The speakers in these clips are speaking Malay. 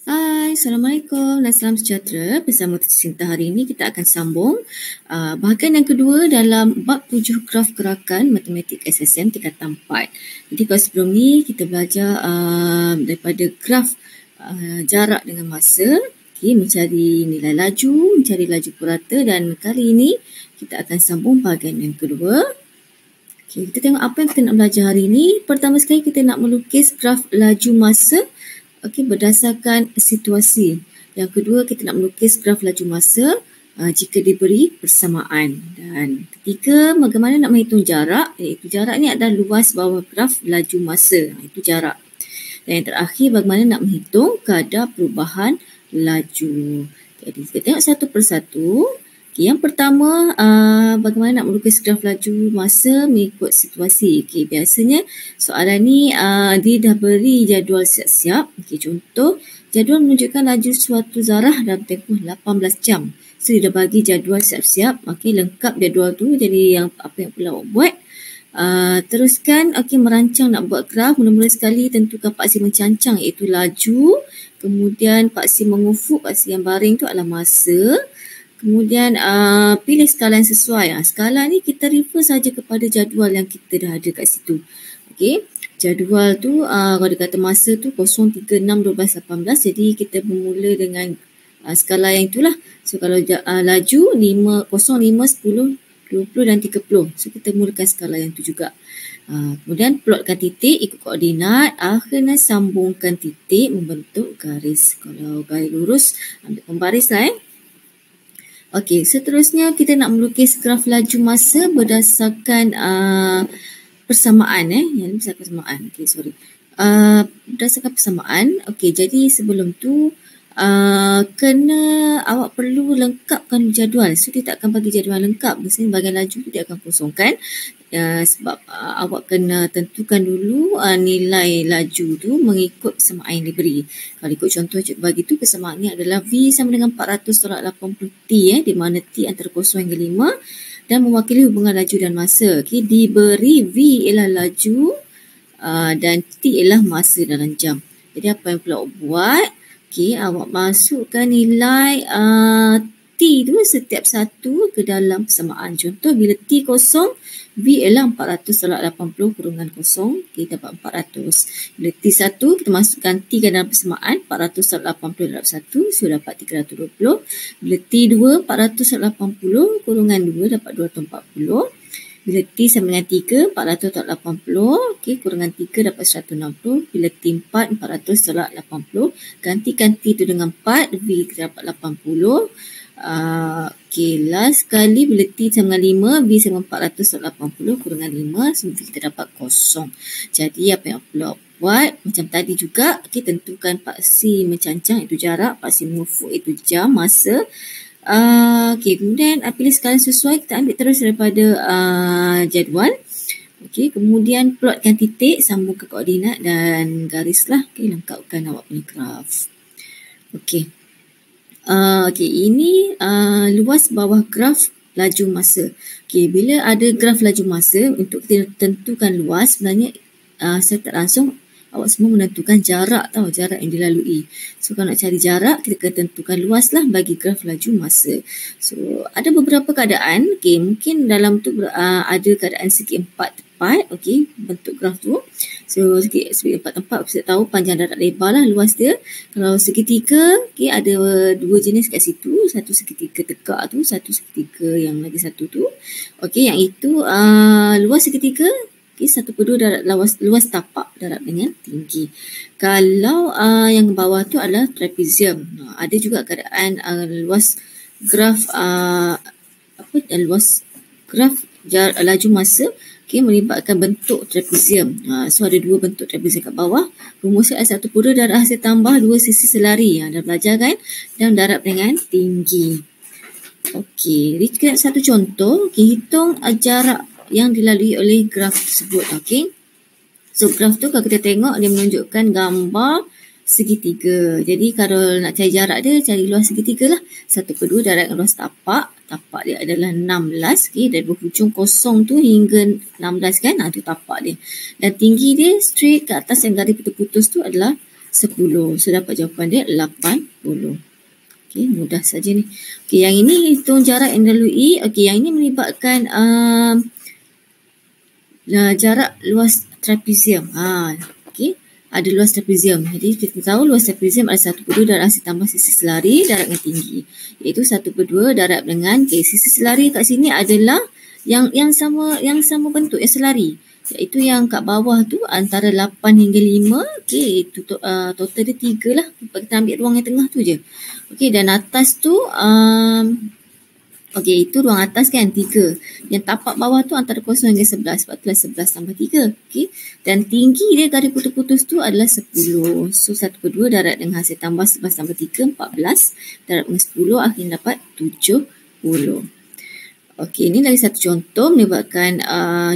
Hai, Assalamualaikum dan salam sejahtera. Bersama Tercinta hari ini kita akan sambung bahagian yang kedua dalam bab 7 graf gerakan matematik SSM tingkatan 4. Jadi kalau sebelum ni kita belajar daripada graf jarak dengan masa, mencari nilai laju, mencari laju purata, dan kali ini kita akan sambung bahagian yang kedua. Kita tengok apa yang kita nak belajar hari ini. Pertama sekali kita nak melukis graf laju masa berdasarkan situasi. Yang kedua, kita nak melukis graf laju masa jika diberi persamaan. Dan ketiga, bagaimana nak menghitung jarak, iaitu jarak ni adalah luas bawah graf laju masa. Itu jarak. Dan yang terakhir, bagaimana nak menghitung kadar perubahan laju. Jadi kita tengok satu persatu. Yang pertama, bagaimana nak melukis graf laju masa mengikut situasi. Biasanya soalan ni dia dah beri jadual siap-siap. Contoh, jadual menunjukkan laju suatu zarah dalam tempoh 18 jam. So, dia dah bagi jadual siap-siap. Lengkap jadual tu. Jadi, apa yang perlu awak buat. Teruskan, merancang nak buat graf. Mula-mula sekali tentukan paksi mencancang iaitu laju. Kemudian, paksi mengufuk, paksi yang baring tu adalah masa. Kemudian pilih skala yang sesuai. Skala ni kita refer saja kepada jadual yang kita dah ada kat situ. Jadual tu kalau dia kata masa tu 0, 3, 6, 12, 18. Jadi kita bermula dengan skala yang itulah. So kalau laju 0, 5, 10, 20 dan 30. So kita mulakan skala yang tu juga. Kemudian plotkan titik ikut koordinat. Akhirnya sambungkan titik membentuk garis. Kalau garis lurus ambil pembaris lah seterusnya kita nak melukis graf laju masa berdasarkan persamaan berdasarkan persamaan. Berdasarkan persamaan. Jadi sebelum tu kena awak perlu lengkapkan jadual. So dia tak akan bagi jadual lengkap. Biasanya bahagian laju tu dia akan kosongkan. Sebab awak kena tentukan dulu nilai laju tu mengikut persamaan yang diberi. Kalau ikut contoh cikgu bagi tu, persamaannya adalah V sama dengan 400 tolak 80 T di mana T antara 0 hingga 5 dan mewakili hubungan laju dan masa. Diberi V ialah laju dan T ialah masa dalam jam. Jadi apa yang perlu awak buat? Awak masukkan nilai T tu setiap satu ke dalam persamaan. Contoh bila T kosong, V ialah 400 tolak 80 kurungan kosong. Dapat 400. Bila T1, kita masukkan T ke dalam persamaan. 400 tolak 80 darab 1. So dapat 320. Bila T2, 400 tolak 80 kurungan 2 dapat 240. Bila T sama dengan 3, 400 tolak 80. Kurungan 3 dapat 160. Bila T4, 400 tolak 80. Gantikan T tu dengan 4. V kita dapat 80. Last sekali bila T sama dengan 5, V sama 400 tolak 80 kurungan 5, so V kita dapat 0. Jadi apa yang perlu buat macam tadi juga, tentukan paksi mencancang itu jarak, paksi mengufuk itu jam, masa. Kemudian pilih skala sesuai, kita ambil terus daripada jadual. Kemudian plotkan titik, sambung ke koordinat dan garislah. Lengkapkan awak punya graf. Ini luas bawah graf laju masa. Bila ada graf laju masa, untuk kita tentukan luas, sebenarnya saya tak langsung awak semua menentukan jarak jarak yang dilalui. So kalau nak cari jarak, kita kena tentukan luas lah bagi graf laju masa. So ada beberapa keadaan, mungkin dalam tu ada keadaan segi 4 tepat, bentuk graf tu. So segi 4 tempat kita tahu panjang darat lebar lah luas dia. Kalau segitiga, ada dua jenis kat situ. Satu segitiga tegak tu, satu segitiga yang lagi satu tu. Yang itu luas segitiga 1/2 darat luas tapak darat dengan tinggi. Kalau yang bawah tu adalah trapezium. Ada juga keadaan luas graf luas graf laju masa melibatkan bentuk trapezium. So ada dua bentuk trapezium kat bawah. Rumusnya ada 1/2 darat hasil tambah 2 sisi selari. Dah belajar kan? Dan darat dengan tinggi. Kita satu contoh. Hitung jarak yang dilalui oleh graf tersebut. So graf tu kalau kita tengok dia menunjukkan gambar segitiga. Jadi kalau nak cari jarak dia, cari luas segitiga lah. 1/2 darat luas tapak. Tapak dia adalah 16. Dari hujung kosong tu hingga 16 kan. Itu tapak dia. Dan tinggi dia straight ke atas yang garis putus-putus tu adalah 10. So dapat jawapan dia 80. Okey, mudah saja ni. Okey, yang ini hitung jarak yang dilalui. Okey, yang ini melibatkan jarak luas trapezium. Okey, ada luas trapezium. Jadi kita tahu luas trapezium adalah 1/2 darab aksi tambah sisi selari darab dengan tinggi. Iaitu 1/2 darab dengan sisi selari kat sini adalah yang sama bentuk, yang selari. Iaitu yang kat bawah tu antara 8 hingga 5. Okey, itu total dia 3 lah. Kita ambil ruang yang tengah tu je. Okey, dan atas tu okey, itu ruang atas kan 3. Yang tapak bawah tu antara 0 hingga 11. Sebab tu 11 tambah 3. Okey. Dan tinggi dia garis putus-putus tu adalah 10. So 1/2 darab dengan hasil tambah 11 tambah 3, 14. Darab dengan 10 akhirnya dapat 70. Okey, ini lagi satu contoh melibatkan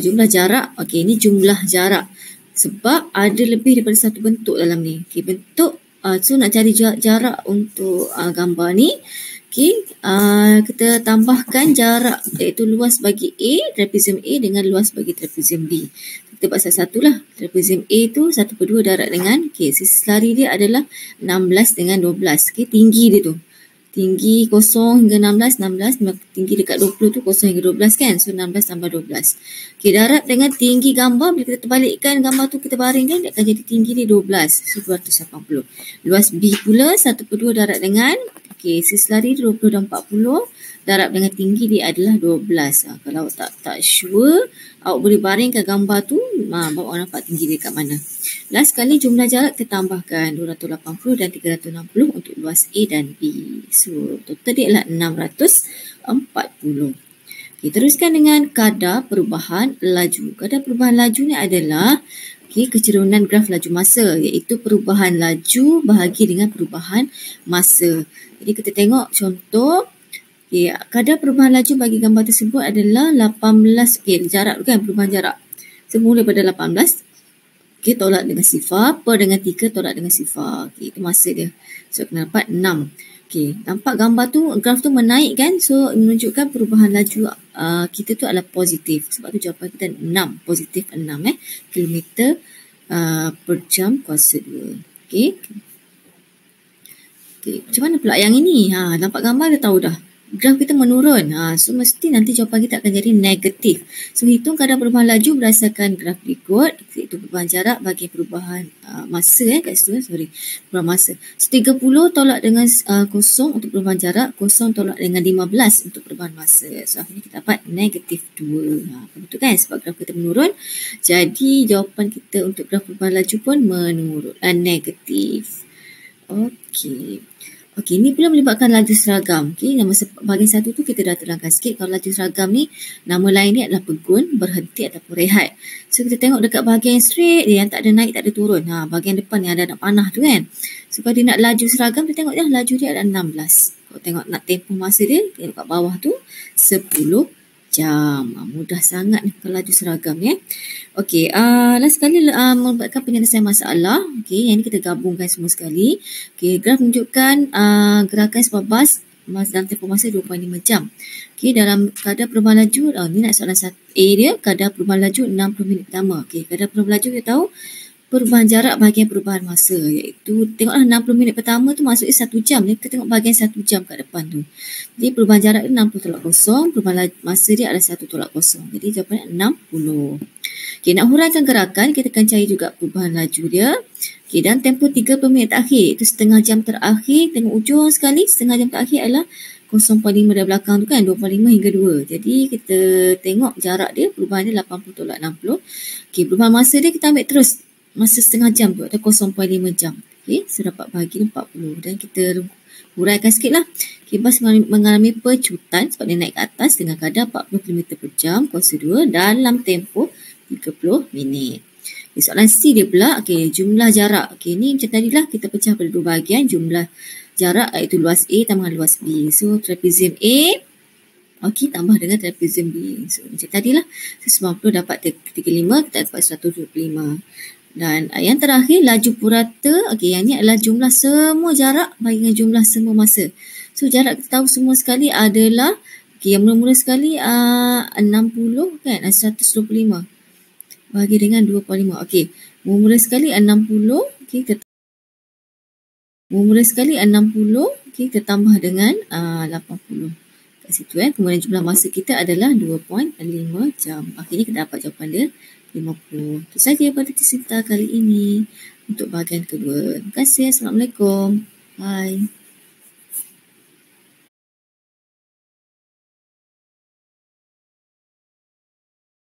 jumlah jarak. Okey, ini jumlah jarak. Sebab ada lebih daripada satu bentuk dalam ni. Okey, bentuk. So nak cari jarak untuk gambar ni. Okey, kita tambahkan jarak iaitu luas bagi A, trapezium A dengan luas bagi trapezium B. Kita buat satu-satu lah. Trapezium A tu 1/2 darab dengan, sisi selari dia adalah 16 dengan 12. Okey, tinggi dia tu. Tinggi 0 hingga 16, tinggi dekat 20 tu 0 hingga 12 kan. So 16 tambah 12. Okey, darab dengan tinggi gambar, bila kita terbalikkan gambar tu kita baringkan, dia akan jadi tinggi dia 12. So 280. Luas B pula 1/2 darab dengan, sisi selari 20 dan 40. Darab dengan tinggi dia adalah 12. Kalau tak sure, awak boleh baringkan gambar tu, baru awak nampak tinggi dia kat mana. Last sekali jumlah jarak kita tambahkan 280 dan 360 untuk luas A dan B. So total dia adalah 640. Okey, teruskan dengan kadar perubahan laju. Kadar perubahan laju ni adalah kecerunan graf laju masa, iaitu perubahan laju bahagi dengan perubahan masa. Jadi kita tengok contoh. Kadar perubahan laju bagi gambar tersebut adalah 18. Jarak tu kan, perubahan jarak. Semula pada 18. Tolak dengan sifar. Per dengan 3 tolak dengan sifar. Itu masa dia. So kena dapat 6. Nampak gambar tu, graf tu menaik kan. So menunjukkan perubahan laju kita tu adalah positif. Sebab tu jawapan kita 6. Positif 6 kilometer per jam kuasa 2. Macam mana pula yang ini? Nampak gambar dah tahu dah. Graf kita menurun. So mesti nanti jawapan kita akan jadi negatif. So hitung kadar perubahan laju berdasarkan graf berikut. Iaitu perubahan jarak bagi perubahan masa kat situ. Perubahan masa. So 30 tolak dengan 0 untuk perubahan jarak. 0 tolak dengan 15 untuk perubahan masa. So akhirnya kita dapat negatif 2. Betul kan? Sebab graf kita menurun. Jadi jawapan kita untuk graf perubahan laju pun menurun. Negatif. Okey, ni pula melibatkan laju seragam. Nama bahagian satu tu kita dah terangkan sikit. Kalau laju seragam ni, nama lain ni adalah pegun, berhenti ataupun rehat. So kita tengok dekat bahagian straight dia, yang tak ada naik, tak ada turun. Bahagian depan yang ada nak panah tu kan. So kalau dia nak laju seragam, kita tengok je laju dia adalah 16. Kalau tengok nak tempoh masa dia, tengok kat bawah tu 10 jam. Mudah sangat ni kalau laju seragam ya. Okey, last sekali membuatkan penyelesaian masalah. Okey, yang ni kita gabungkan semua sekali. Okey, graf menunjukkan gerakan sebuah bas dalam tempoh masa 2.5 jam. Okey, dalam kadar perubahan laju, ni nak soalan A dia, kadar perubahan laju 60 minit pertama. Okey, kadar perubahan laju kita tahu perubahan jarak bahagian perubahan masa, iaitu tengoklah 60 minit pertama tu maksudnya 1 jam. Kita tengok bahagian 1 jam kat depan tu. Jadi perubahan jarak dia 60 tolak 0, perubahan masa dia adalah 1 tolak 0. Jadi jawapannya 60. Okey, nak huraikan gerakan, kita akan cari juga perubahan laju dia. Okey, dan tempoh 30 minit terakhir, itu setengah jam terakhir, tengok ujung sekali, setengah jam terakhir adalah 0.5 dari belakang tu kan, 25 hingga 2. Jadi kita tengok jarak dia, perubahan dia 80 tolak 60. Okey, perubahan masa dia kita ambil terus. Masa setengah jam tu atau 0.5 jam. Okey, so dapat bahagi 40 dan kita huraikan sikit lah. Okay, bas mengalami pecutan sebab dia naik ke atas dengan kadar 40 km per jam kuasa 2 dalam tempoh 30 minit. Okay, soalan C dia pula, jumlah jarak. Ni macam tadi lah, kita pecah pada 2 bahagian. Jumlah jarak iaitu luas A tambah luas B. So trapezium A tambah dengan trapezium B. So macam tadi lah, 90 dapat 35, kita dapat 125. Dan yang terakhir laju purata. Yang ni adalah jumlah semua jarak bagi dengan jumlah semua masa. So jarak kita tahu semua sekali adalah yang mula-mula sekali 60 kan, 125 bagi dengan 25. Mula-mula sekali 60. Kita Mula sekali 60, okay, kita tambah dengan 80 kat situ. Kemudian jumlah masa kita adalah 2.5 jam. Akhirnya kita dapat jawapan dia 50. Itu saja pada cerita kali ini untuk bahagian kedua. Terima kasih. Assalamualaikum. Bye.